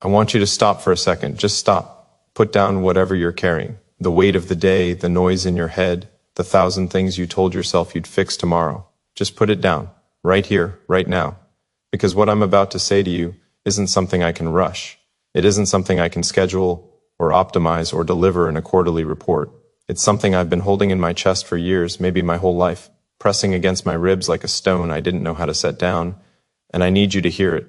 I want you to stop for a second. Just stop. Put down whatever you're carrying. The weight of the day, the noise in your head, the 1,000 things you told yourself you'd fix tomorrow. Just put it down. Right here, right now. Because what I'm about to say to you isn't something I can rush. It isn't something I can schedule or optimize or deliver in a quarterly report. It's something I've been holding in my chest for years, maybe my whole life, pressing against my ribs like a stone I didn't know how to set down. And I need you to hear it.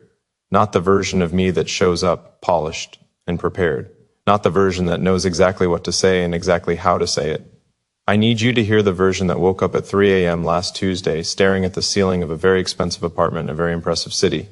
Not the version of me that shows up polished and prepared. Not the version that knows exactly what to say and exactly how to say it. I need you to hear the version that woke up at 3 a.m. last Tuesday, staring at the ceiling of a very expensive apartment in a very impressive city,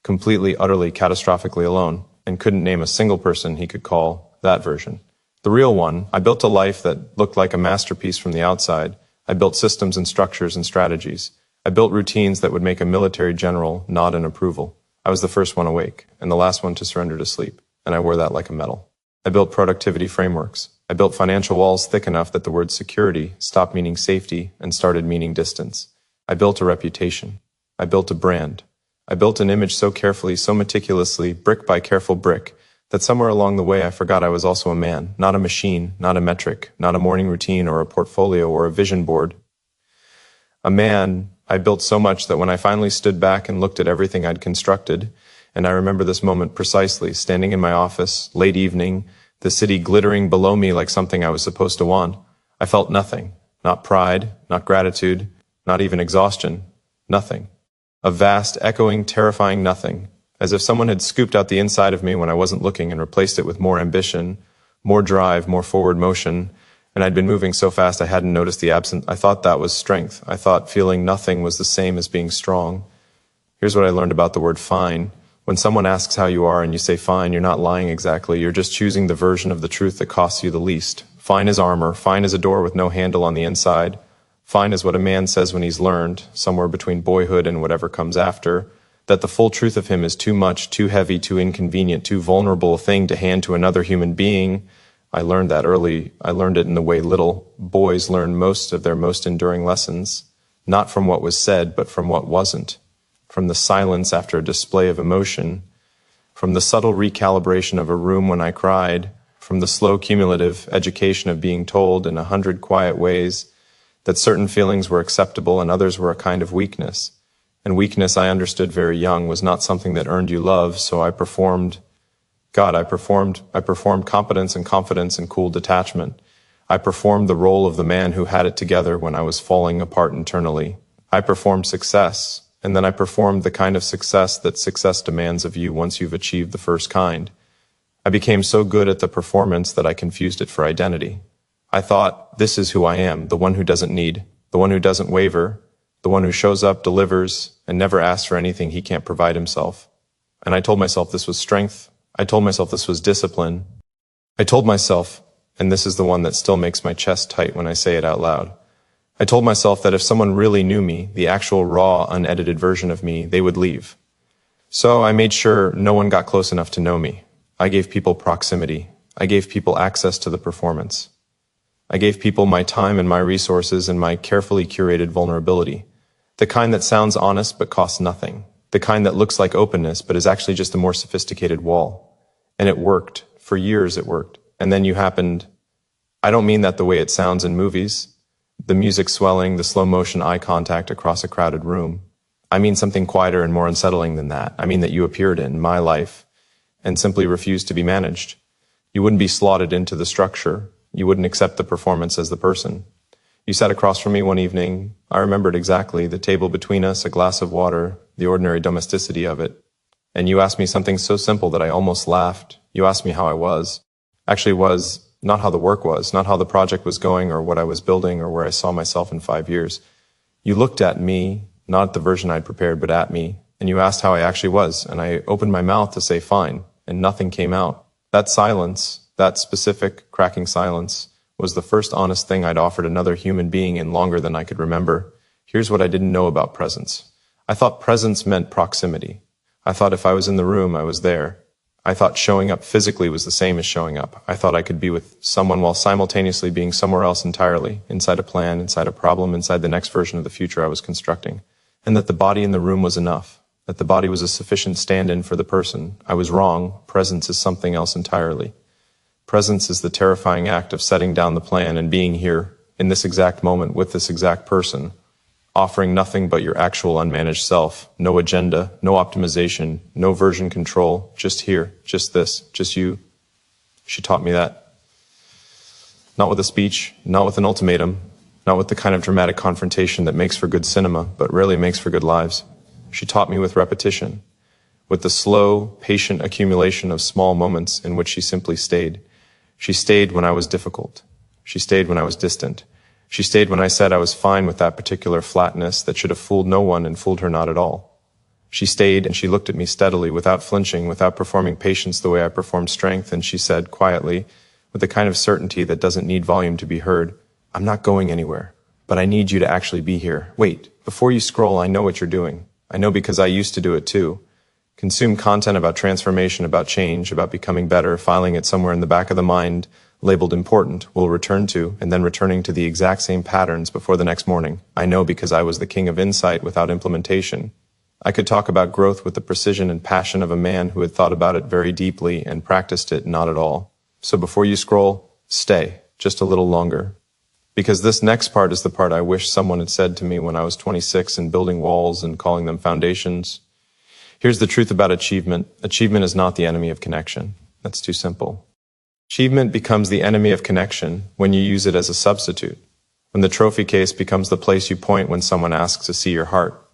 completely, utterly, catastrophically alone, and couldn't name a single person he could call that version. The real one. I built a life that looked like a masterpiece from the outside. I built systems and structures and strategies. I built routines that would make a military general nod in approval. I was the first one awake, and the last one to surrender to sleep, and I wore that like a medal. I built productivity frameworks. I built financial walls thick enough that the word security stopped meaning safety and started meaning distance. I built a reputation. I built a brand. I built an image so carefully, so meticulously, brick by careful brick, that somewhere along the way I forgot I was also a man, not a machine, not a metric, not a morning routine or a portfolio or a vision board. A man I built so much that when I finally stood back and looked at everything I'd constructed, and I remember this moment precisely, standing in my office, late evening, the city glittering below me like something I was supposed to want, I felt nothing. Not pride, not gratitude, not even exhaustion. Nothing. A vast, echoing, terrifying nothing, as if someone had scooped out the inside of me when I wasn't looking and replaced it with more ambition, more drive, more forward motion, and I'd been moving so fast I hadn't noticed the absence. I thought that was strength. I thought feeling nothing was the same as being strong. Here's what I learned about the word fine. When someone asks how you are and you say fine, you're not lying exactly. You're just choosing the version of the truth that costs you the least. Fine as armor. Fine as a door with no handle on the inside. Fine is what a man says when he's learned, somewhere between boyhood and whatever comes after, that the full truth of him is too much, too heavy, too inconvenient, too vulnerable a thing to hand to another human being. I learned that early. I learned it in the way little boys learn most of their most enduring lessons, not from what was said, but from what wasn't, from the silence after a display of emotion, from the subtle recalibration of a room when I cried, from the slow cumulative education of being told in 100 quiet ways that certain feelings were acceptable and others were a kind of weakness. And weakness, I understood very young, was not something that earned you love, so I performed competence and confidence and cool detachment. I performed the role of the man who had it together when I was falling apart internally. I performed success, and then I performed the kind of success that success demands of you once you've achieved the first kind. I became so good at the performance that I confused it for identity. I thought, this is who I am, the one who doesn't need, the one who doesn't waver, the one who shows up, delivers, and never asks for anything he can't provide himself. And I told myself this was strength. I told myself this was discipline. I told myself, and this is the one that still makes my chest tight when I say it out loud, I told myself that if someone really knew me, the actual raw, unedited version of me, they would leave. So I made sure no one got close enough to know me. I gave people proximity. I gave people access to the performance. I gave people my time and my resources and my carefully curated vulnerability. The kind that sounds honest but costs nothing. The kind that looks like openness but is actually just a more sophisticated wall. And it worked. For years it worked. And then you happened. I don't mean that the way it sounds in movies. The music swelling, the slow motion eye contact across a crowded room. I mean something quieter and more unsettling than that. I mean that you appeared in my life and simply refused to be managed. You wouldn't be slotted into the structure. You wouldn't accept the performance as the person. You sat across from me one evening. I remembered exactly the table between us, a glass of water, the ordinary domesticity of it. And you asked me something so simple that I almost laughed. You asked me how I was. Actually was not how the work was, not how the project was going or what I was building or where I saw myself in 5 years. You looked at me, not at the version I'd prepared, but at me, and you asked how I actually was. And I opened my mouth to say fine, and nothing came out. That silence, that specific cracking silence, was the first honest thing I'd offered another human being in longer than I could remember. Here's what I didn't know about presence. I thought presence meant proximity. I thought if I was in the room, I was there. I thought showing up physically was the same as showing up. I thought I could be with someone while simultaneously being somewhere else entirely, inside a plan, inside a problem, inside the next version of the future I was constructing, and that the body in the room was enough. that the body was a sufficient stand-in for the person. I was wrong. Presence is something else entirely. Presence is the terrifying act of setting down the plan and being here, in this exact moment, with this exact person, offering nothing but your actual unmanaged self, no agenda, no optimization, no version control, just here, just this, just you. She taught me that. Not with a speech, not with an ultimatum, not with the kind of dramatic confrontation that makes for good cinema, but rarely makes for good lives. She taught me with repetition, with the slow, patient accumulation of small moments in which she simply stayed. She stayed when I was difficult. She stayed when I was distant. She stayed when I said I was fine with that particular flatness that should have fooled no one and fooled her not at all. She stayed and she looked at me steadily, without flinching, without performing patience the way I performed strength, and she said quietly, with the kind of certainty that doesn't need volume to be heard, I'm not going anywhere, but I need you to actually be here. Wait, before you scroll, I know what you're doing. I know because I used to do it too. Consume content about transformation, about change, about becoming better, filing it somewhere in the back of the mind, labeled important, will return to, and then returning to the exact same patterns before the next morning. I know because I was the king of insight without implementation. I could talk about growth with the precision and passion of a man who had thought about it very deeply and practiced it not at all. So before you scroll, stay, just a little longer. Because this next part is the part I wish someone had said to me when I was 26 and building walls and calling them foundations. Here's the truth about achievement. Achievement is not the enemy of connection. That's too simple. Achievement becomes the enemy of connection when you use it as a substitute. When the trophy case becomes the place you point when someone asks to see your heart.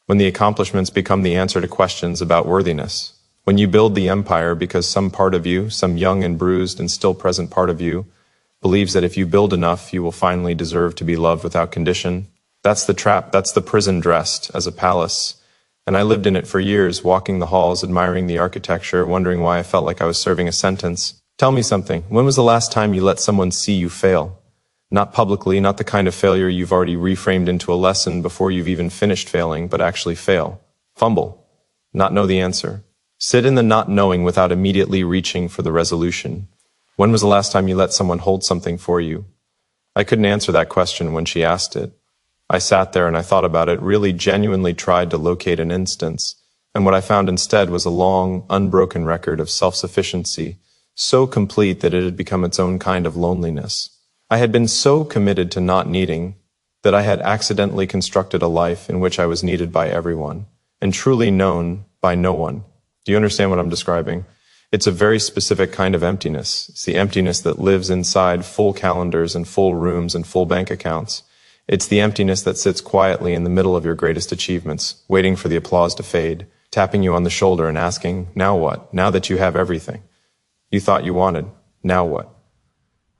When the accomplishments become the answer to questions about worthiness. When you build the empire because some part of you, some young and bruised and still present part of you, believes that if you build enough, you will finally deserve to be loved without condition. That's the trap. That's the prison dressed as a palace. And I lived in it for years, walking the halls, admiring the architecture, wondering why I felt like I was serving a sentence. Tell me something. When was the last time you let someone see you fail? Not publicly, not the kind of failure you've already reframed into a lesson before you've even finished failing, but actually fail. Fumble. Not know the answer. Sit in the not knowing without immediately reaching for the resolution. When was the last time you let someone hold something for you? I couldn't answer that question when she asked it. I sat there and I thought about it, really genuinely tried to locate an instance, and what I found instead was a long, unbroken record of self-sufficiency, so complete that it had become its own kind of loneliness. I had been so committed to not needing that I had accidentally constructed a life in which I was needed by everyone, and truly known by no one. Do you understand what I'm describing? It's a very specific kind of emptiness. It's the emptiness that lives inside full calendars and full rooms and full bank accounts. It's the emptiness that sits quietly in the middle of your greatest achievements, waiting for the applause to fade, tapping you on the shoulder and asking, now what? Now that you have everything you thought you wanted, now what?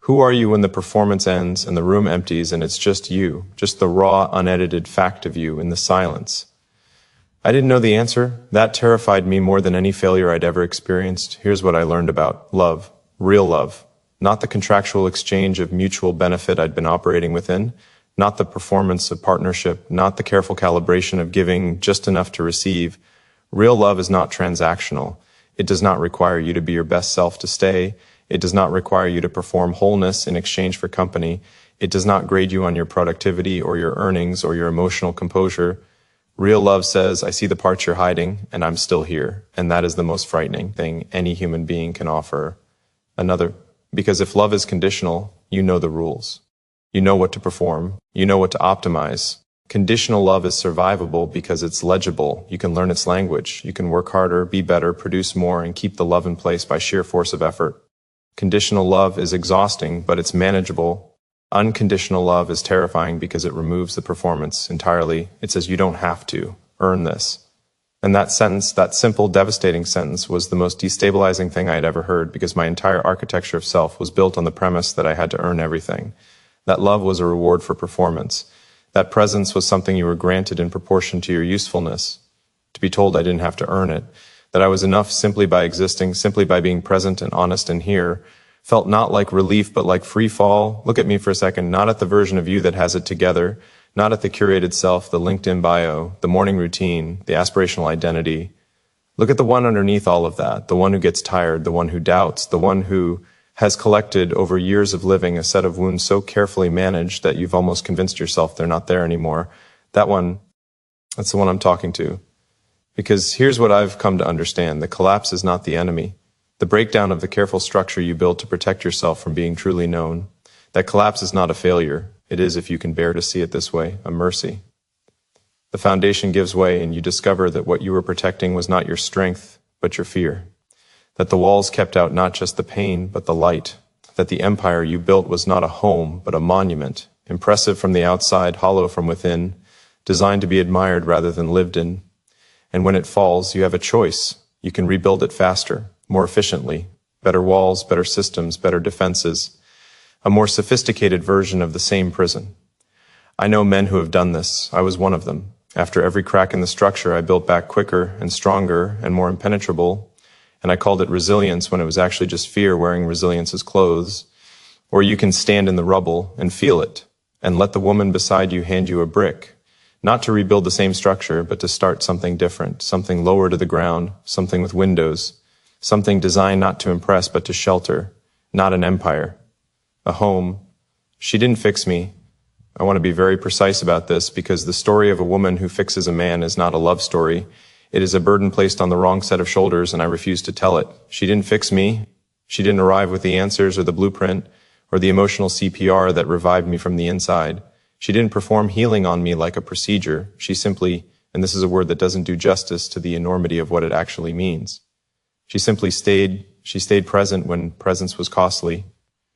Who are you when the performance ends and the room empties and it's just you, just the raw, unedited fact of you in the silence? I didn't know the answer. That terrified me more than any failure I'd ever experienced. Here's what I learned about love, real love, not the contractual exchange of mutual benefit I'd been operating within, not the performance of partnership, not the careful calibration of giving just enough to receive. Real love is not transactional. It does not require you to be your best self to stay. It does not require you to perform wholeness in exchange for company. It does not grade you on your productivity or your earnings or your emotional composure. Real love says, I see the parts you're hiding, and I'm still here. And that is the most frightening thing any human being can offer another. Because if love is conditional, you know the rules. You know what to perform. You know what to optimize. Conditional love is survivable because it's legible. You can learn its language. You can work harder, be better, produce more, and keep the love in place by sheer force of effort. Conditional love is exhausting, but it's manageable. Unconditional love is terrifying because it removes the performance entirely. It says you don't have to earn this. And that sentence, that simple, devastating sentence, was the most destabilizing thing I had ever heard because my entire architecture of self was built on the premise that I had to earn everything. That love was a reward for performance. That presence was something you were granted in proportion to your usefulness. To be told I didn't have to earn it, that I was enough simply by existing, simply by being present and honest and here, felt not like relief, but like free fall. Look at me for a second, not at the version of you that has it together, not at the curated self, the LinkedIn bio, the morning routine, the aspirational identity. Look at the one underneath all of that, the one who gets tired, the one who doubts, the one who has collected over years of living a set of wounds so carefully managed that you've almost convinced yourself they're not there anymore. That one, that's the one I'm talking to. Because here's what I've come to understand. The collapse is not the enemy. The breakdown of the careful structure you build to protect yourself from being truly known. That collapse is not a failure. It is, if you can bear to see it this way, a mercy. The foundation gives way and you discover that what you were protecting was not your strength, but your fear. That the walls kept out not just the pain, but the light. That the empire you built was not a home, but a monument, impressive from the outside, hollow from within, designed to be admired rather than lived in. And when it falls, you have a choice. You can rebuild it faster, more efficiently, better walls, better systems, better defenses, a more sophisticated version of the same prison. I know men who have done this. I was one of them. After every crack in the structure, I built back quicker and stronger and more impenetrable, and I called it resilience when it was actually just fear wearing resilience as clothes. Or you can stand in the rubble and feel it, and let the woman beside you hand you a brick, not to rebuild the same structure, but to start something different, something lower to the ground, something with windows, something designed not to impress but to shelter, not an empire, a home. She didn't fix me. I want to be very precise about this because the story of a woman who fixes a man is not a love story. It is a burden placed on the wrong set of shoulders, and I refuse to tell it. She didn't fix me. She didn't arrive with the answers or the blueprint or the emotional CPR that revived me from the inside. She didn't perform healing on me like a procedure. She simply, and this is a word that doesn't do justice to the enormity of what it actually means. She simply stayed. She stayed present when presence was costly.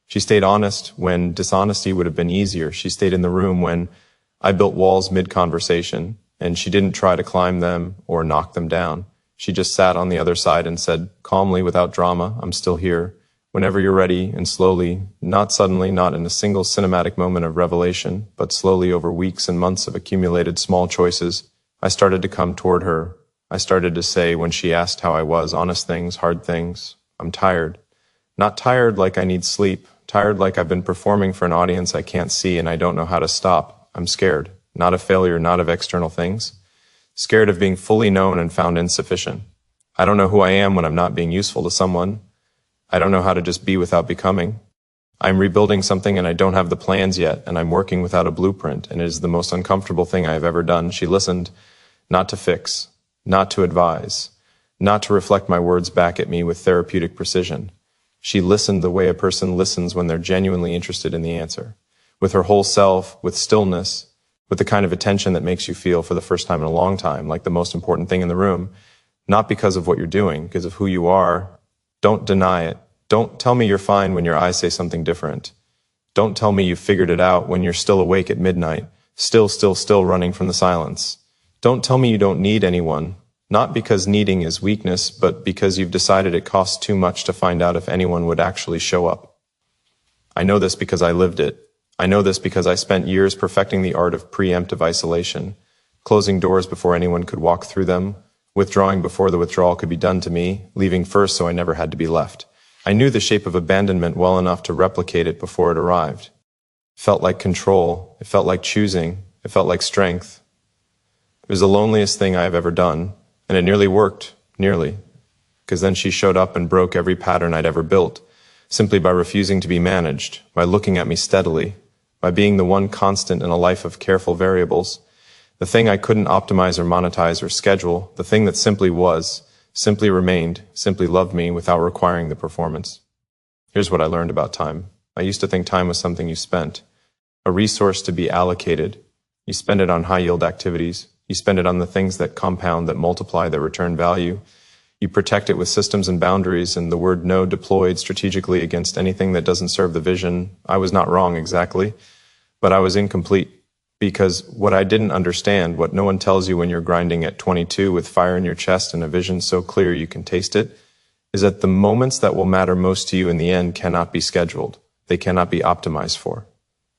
She stayed honest when dishonesty would have been easier. She stayed in the room when I built walls mid-conversation, and she didn't try to climb them or knock them down. She just sat on the other side and said, calmly, without drama, I'm still here. Whenever you're ready, and slowly, not suddenly, not in a single cinematic moment of revelation, but slowly over weeks and months of accumulated small choices, I started to come toward her. I started to say, when she asked how I was, honest things, hard things, I'm tired. Not tired like I need sleep, tired like I've been performing for an audience I can't see and I don't know how to stop. I'm scared, not of failure, not of external things. Scared of being fully known and found insufficient. I don't know who I am when I'm not being useful to someone. I don't know how to just be without becoming. I'm rebuilding something and I don't have the plans yet, and I'm working without a blueprint, and it is the most uncomfortable thing I have ever done. She listened, not to fix, not to advise, not to reflect my words back at me with therapeutic precision. She listened the way a person listens when they're genuinely interested in the answer, with her whole self, with stillness, with the kind of attention that makes you feel for the first time in a long time like the most important thing in the room, not because of what you're doing, because of who you are. Don't deny it. Don't tell me you're fine when your eyes say something different. Don't tell me you figured it out when you're still awake at midnight, still running from the silence. Don't tell me you don't need anyone, not because needing is weakness, but because you've decided it costs too much to find out if anyone would actually show up. I know this because I lived it. I know this because I spent years perfecting the art of preemptive isolation, closing doors before anyone could walk through them, withdrawing before the withdrawal could be done to me, leaving first so I never had to be left. I knew the shape of abandonment well enough to replicate it before it arrived. It felt like control. It felt like choosing. It felt like strength. It was the loneliest thing I have ever done, and it nearly worked, nearly, because then she showed up and broke every pattern I'd ever built, simply by refusing to be managed, by looking at me steadily, by being the one constant in a life of careful variables. The thing I couldn't optimize or monetize or schedule, the thing that simply was, simply remained, simply loved me without requiring the performance. Here's what I learned about time. I used to think time was something you spent, a resource to be allocated. You spend it on high-yield activities. You spend it on the things that compound, that multiply, that return value. You protect it with systems and boundaries, and the word no deployed strategically against anything that doesn't serve the vision. I was not wrong exactly, but I was incomplete. Because what I didn't understand, what no one tells you when you're grinding at 22 with fire in your chest and a vision so clear you can taste it, is that the moments that will matter most to you in the end cannot be scheduled. They cannot be optimized for.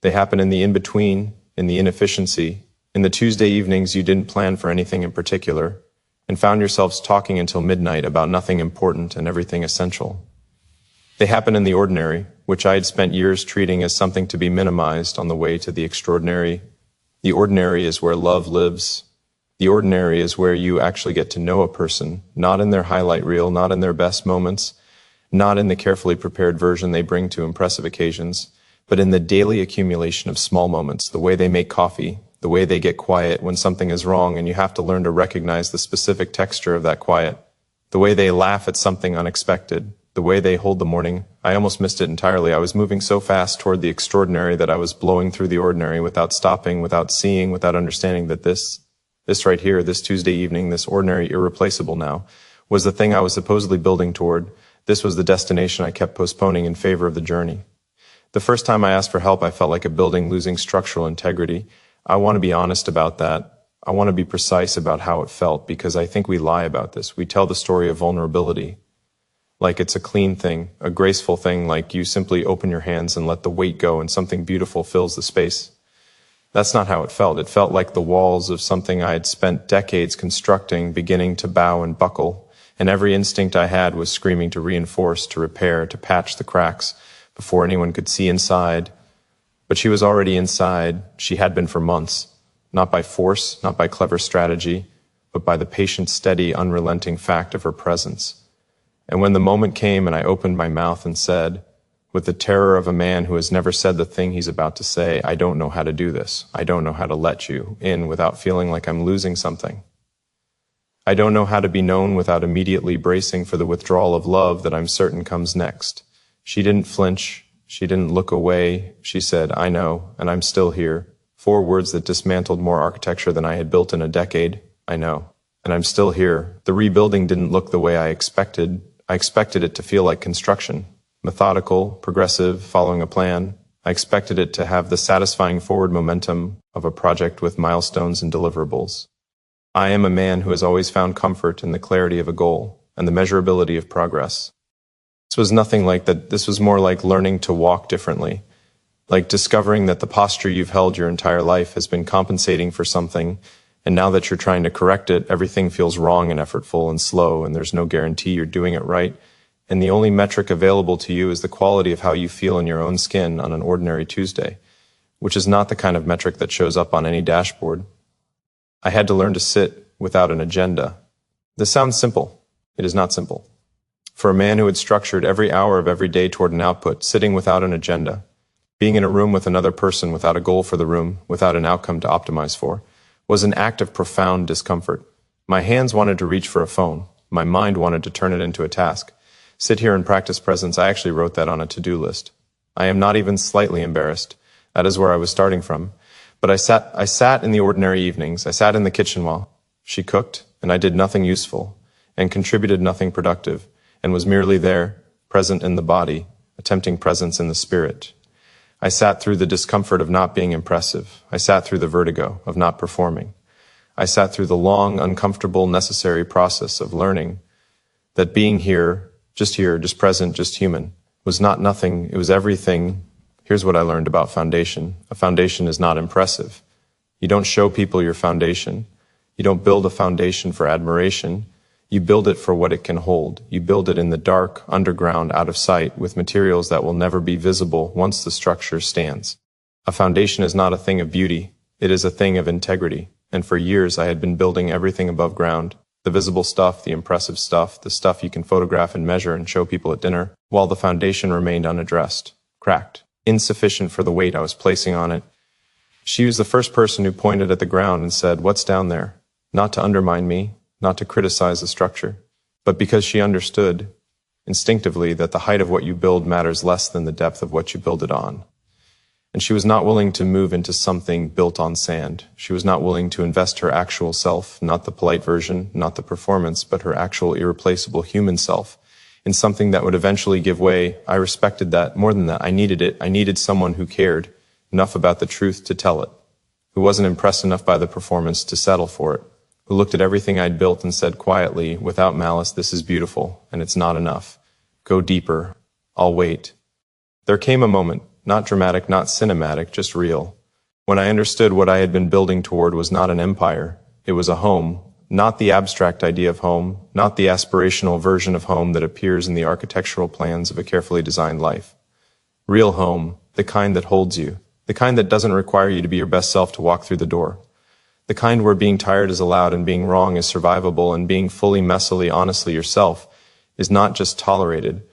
They happen in the in-between, in the inefficiency, in the Tuesday evenings you didn't plan for anything in particular, and found yourselves talking until midnight about nothing important and everything essential. They happen in the ordinary, which I had spent years treating as something to be minimized on the way to the extraordinary. The ordinary is where love lives. The ordinary is where you actually get to know a person, not in their highlight reel, not in their best moments, not in the carefully prepared version they bring to impressive occasions, but in the daily accumulation of small moments, the way they make coffee, the way they get quiet when something is wrong and you have to learn to recognize the specific texture of that quiet, the way they laugh at something unexpected, the way they hold the morning. I almost missed it entirely. I was moving so fast toward the extraordinary that I was blowing through the ordinary without stopping, without seeing, without understanding that this right here, this Tuesday evening, this ordinary, irreplaceable now, was the thing I was supposedly building toward. This was the destination I kept postponing in favor of the journey. The first time I asked for help, I felt like a building losing structural integrity. I want to be honest about that. I want to be precise about how it felt, because I think we lie about this. We tell the story of vulnerability like it's a clean thing, a graceful thing, like you simply open your hands and let the weight go and something beautiful fills the space. That's not how it felt. It felt like the walls of something I had spent decades constructing beginning to bow and buckle, and every instinct I had was screaming to reinforce, to repair, to patch the cracks before anyone could see inside. But she was already inside. She had been for months, not by force, not by clever strategy, but by the patient, steady, unrelenting fact of her presence. And when the moment came and I opened my mouth and said, with the terror of a man who has never said the thing he's about to say, I don't know how to do this. I don't know how to let you in without feeling like I'm losing something. I don't know how to be known without immediately bracing for the withdrawal of love that I'm certain comes next. She didn't flinch. She didn't look away. She said, I know, and I'm still here. 4 words that dismantled more architecture than I had built in a decade. I know, and I'm still here. The rebuilding didn't look the way I expected. I expected it to feel like construction. Methodical, progressive, following a plan. I expected it to have the satisfying forward momentum of a project with milestones and deliverables. I am a man who has always found comfort in the clarity of a goal and the measurability of progress. This was nothing like that. This was more like learning to walk differently, like discovering that the posture you've held your entire life has been compensating for something, and now that you're trying to correct it, everything feels wrong and effortful and slow, and there's no guarantee you're doing it right. And the only metric available to you is the quality of how you feel in your own skin on an ordinary Tuesday, which is not the kind of metric that shows up on any dashboard. I had to learn to sit without an agenda. This sounds simple. It is not simple. For a man who had structured every hour of every day toward an output, sitting without an agenda, being in a room with another person without a goal for the room, without an outcome to optimize for, was an act of profound discomfort. My hands wanted to reach for a phone. My mind wanted to turn it into a task. Sit here and practice presence. I actually wrote that on a to-do list. I am not even slightly embarrassed. That is where I was starting from. But I sat in the ordinary evenings. I sat in the kitchen while she cooked, and I did nothing useful, and contributed nothing productive, and was merely there, present in the body, attempting presence in the spirit. I sat through the discomfort of not being impressive. I sat through the vertigo of not performing. I sat through the long, uncomfortable, necessary process of learning that being here, just present, just human, was not nothing, it was everything. Here's what I learned about foundation. A foundation is not impressive. You don't show people your foundation. You don't build a foundation for admiration. You build it for what it can hold. You build it in the dark, underground, out of sight, with materials that will never be visible once the structure stands. A foundation is not a thing of beauty. It is a thing of integrity. And for years I had been building everything above ground. The visible stuff, the impressive stuff, the stuff you can photograph and measure and show people at dinner, while the foundation remained unaddressed, cracked, insufficient for the weight I was placing on it. She was the first person who pointed at the ground and said, "What's down there?" Not to undermine me, not to criticize the structure, but because she understood instinctively that the height of what you build matters less than the depth of what you build it on. And she was not willing to move into something built on sand. She was not willing to invest her actual self, not the polite version, not the performance, but her actual irreplaceable human self, in something that would eventually give way. I respected that. More than that, I needed it. I needed someone who cared enough about the truth to tell it, who wasn't impressed enough by the performance to settle for it, who looked at everything I'd built and said quietly, without malice, "This is beautiful, and it's not enough. Go deeper. I'll wait." There came a moment, not dramatic, not cinematic, just real, when I understood what I had been building toward was not an empire. It was a home, not the abstract idea of home, not the aspirational version of home that appears in the architectural plans of a carefully designed life. Real home, the kind that holds you, the kind that doesn't require you to be your best self to walk through the door. The kind where being tired is allowed and being wrong is survivable and being fully, messily, honestly yourself is not just tolerated,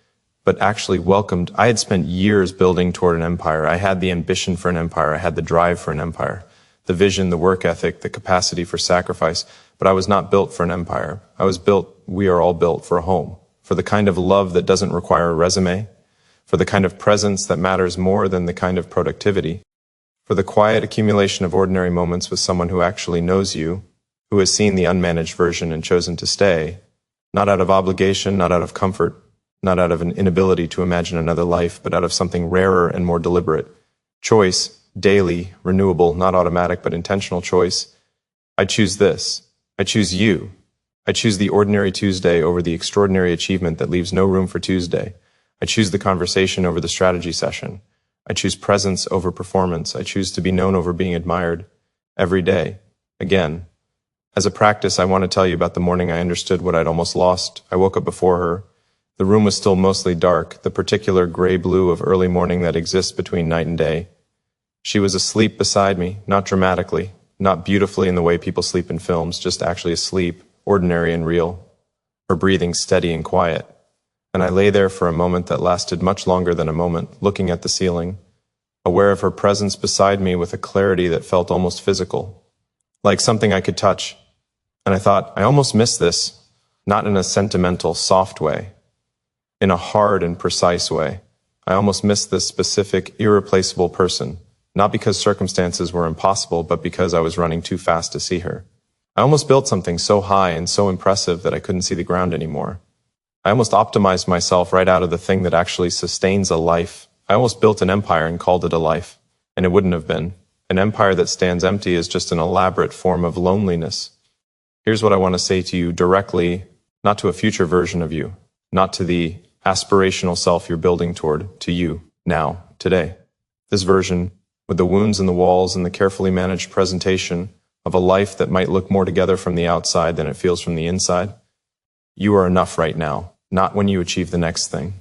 but actually welcomed. I had spent years building toward an empire. I had the ambition for an empire. I had the drive for an empire. the vision, the work ethic, the capacity for sacrifice, but I was not built for an empire. We are all built for a home, for the kind of love that doesn't require a resume, for the kind of presence that matters more than the kind of productivity, for the quiet accumulation of ordinary moments with someone who actually knows you, who has seen the unmanaged version and chosen to stay, not out of obligation, not out of comfort, not out of an inability to imagine another life, but out of something rarer and more deliberate. Choice, daily, renewable, not automatic, but intentional choice. I choose this. I choose you. I choose the ordinary Tuesday over the extraordinary achievement that leaves no room for Tuesday. I choose the conversation over the strategy session. I choose presence over performance. I choose to be known over being admired. Every day. Again. As a practice, I want to tell you about the morning I understood what I'd almost lost. I woke up before her. The room was still mostly dark, the particular gray-blue of early morning that exists between night and day. She was asleep beside me, not dramatically, not beautifully in the way people sleep in films, just actually asleep, ordinary and real. Her breathing steady and quiet. And I lay there for a moment that lasted much longer than a moment, looking at the ceiling, aware of her presence beside me with a clarity that felt almost physical, like something I could touch. And I thought, I almost miss this, not in a sentimental, soft way, in a hard and precise way. I almost miss this specific, irreplaceable person, not because circumstances were impossible, but because I was running too fast to see her. I almost built something so high and so impressive that I couldn't see the ground anymore. I almost optimized myself right out of the thing that actually sustains a life. I almost built an empire and called it a life, and it wouldn't have been. An empire that stands empty is just an elaborate form of loneliness. Here's what I want to say to you directly, not to a future version of you, not to the aspirational self you're building toward, to you, now, today. This version, with the wounds in the walls and the carefully managed presentation of a life that might look more together from the outside than it feels from the inside. You are enough right now, not when you achieve the next thing,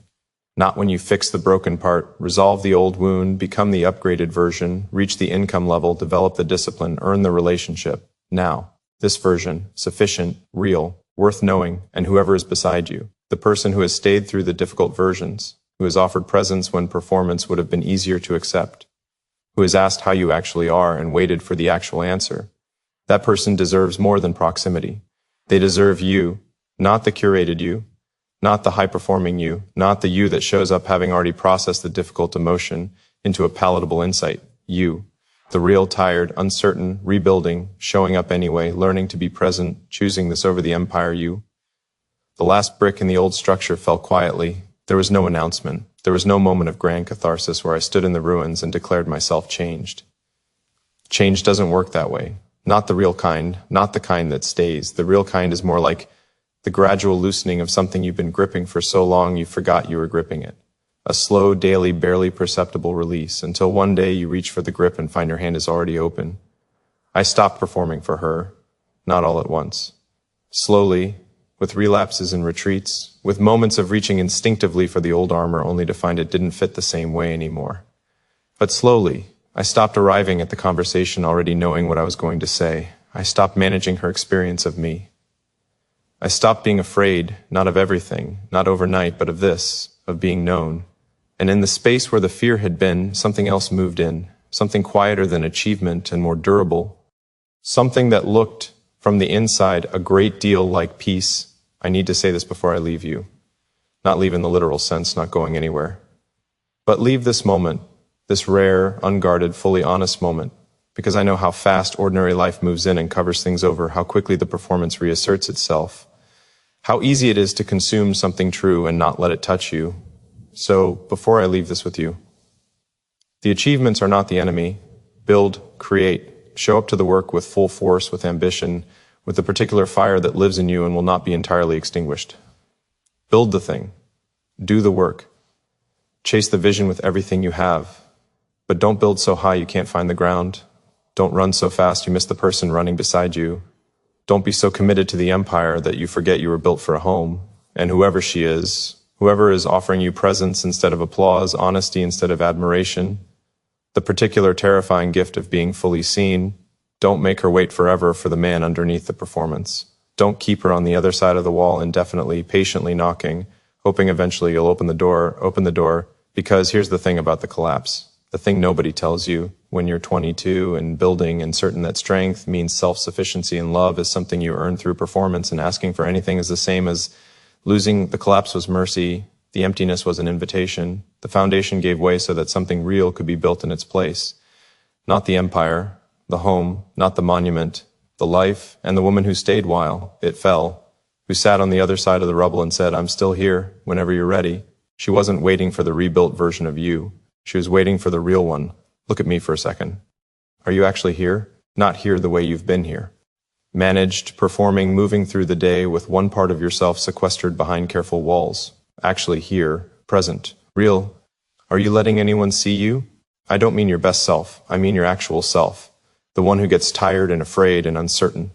not when you fix the broken part, resolve the old wound, become the upgraded version, reach the income level, develop the discipline, earn the relationship. Now, this version, sufficient, real, worth knowing, and whoever is beside you, the person who has stayed through the difficult versions, who has offered presence when performance would have been easier to accept, who has asked how you actually are and waited for the actual answer. That person deserves more than proximity. They deserve you, not the curated you, not the high-performing you, not the you that shows up having already processed the difficult emotion into a palatable insight. You, the real, tired, uncertain, rebuilding, showing up anyway, learning to be present, choosing this over the empire you. The last brick in the old structure fell quietly. There was no announcement. There was no moment of grand catharsis where I stood in the ruins and declared myself changed. Change doesn't work that way. Not the real kind, not the kind that stays. The real kind is more like the gradual loosening of something you've been gripping for so long you forgot you were gripping it. A slow, daily, barely perceptible release, until one day you reach for the grip and find your hand is already open. I stopped performing for her, not all at once. Slowly, with relapses and retreats, with moments of reaching instinctively for the old armor only to find it didn't fit the same way anymore. But slowly, I stopped arriving at the conversation already knowing what I was going to say. I stopped managing her experience of me. I stopped being afraid, not of everything, not overnight, but of this, of being known. And in the space where the fear had been, something else moved in, something quieter than achievement and more durable. Something that looked, from the inside, a great deal like peace. I need to say this before I leave you. Not leave in the literal sense, not going anywhere. But leave this moment, this rare, unguarded, fully honest moment, because I know how fast ordinary life moves in and covers things over, how quickly the performance reasserts itself, how easy it is to consume something true and not let it touch you. So, before I leave this with you, the achievements are not the enemy. Build, create, show up to the work with full force, with ambition, with the particular fire that lives in you and will not be entirely extinguished. Build the thing. Do the work. Chase the vision with everything you have. But don't build so high you can't find the ground. Don't run so fast you miss the person running beside you. Don't be so committed to the empire that you forget you were built for a home. And whoever she is, whoever is offering you presence instead of applause, honesty instead of admiration, the particular terrifying gift of being fully seen, don't make her wait forever for the man underneath the performance. Don't keep her on the other side of the wall indefinitely, patiently knocking, hoping eventually you'll open the door, because here's the thing about the collapse. The thing nobody tells you, when you're 22 and building and certain that strength means self-sufficiency and love is something you earn through performance, and asking for anything is the same as losing. The collapse was mercy. The emptiness was an invitation. The foundation gave way so that something real could be built in its place. Not the empire, the home, not the monument, the life, and the woman who stayed while it fell, who sat on the other side of the rubble and said, "I'm still here whenever you're ready." She wasn't waiting for the rebuilt version of you. She was waiting for the real one. Look at me for a second. Are you actually here? Not here the way you've been here. Managed, performing, moving through the day with one part of yourself sequestered behind careful walls. Actually here, present, real. Are you letting anyone see you? I don't mean your best self. I mean your actual self. The one who gets tired and afraid and uncertain.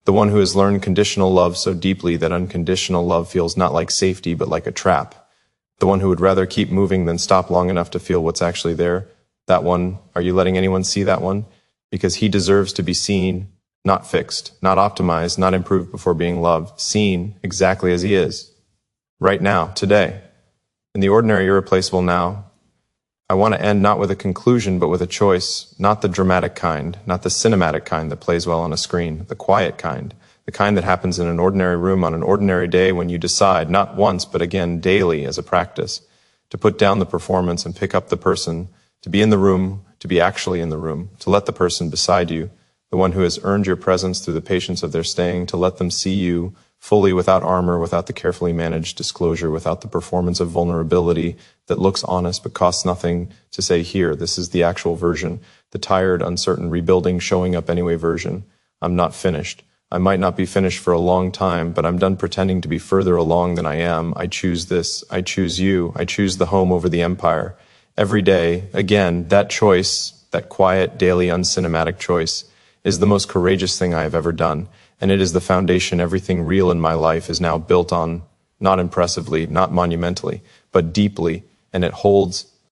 The one who has learned conditional love so deeply that unconditional love feels not like safety but like a trap. The one who would rather keep moving than stop long enough to feel what's actually there. That one, are you letting anyone see that one? Because he deserves to be seen, not fixed, not optimized, not improved before being loved, seen exactly as he is. Right now, today, in the ordinary irreplaceable now. I want to end not with a conclusion, but with a choice, not the dramatic kind, not the cinematic kind that plays well on a screen, the quiet kind, the kind that happens in an ordinary room on an ordinary day when you decide, not once, but again daily as a practice, to put down the performance and pick up the person, to be in the room, to be actually in the room, to let the person beside you, the one who has earned your presence through the patience of their staying, to let them see you fully without armor, without the carefully managed disclosure, without the performance of vulnerability that looks honest but costs nothing, to say, here, this is the actual version, the tired, uncertain, rebuilding, showing up anyway version. I'm not finished. I might not be finished for a long time, but I'm done pretending to be further along than I am. I choose this. I choose you. I choose the home over the empire. Every day, again, that choice, that quiet, daily, uncinematic choice, is the most courageous thing I have ever done. And it is the foundation everything real in my life is now built on, not impressively, not monumentally, but deeply, and it holds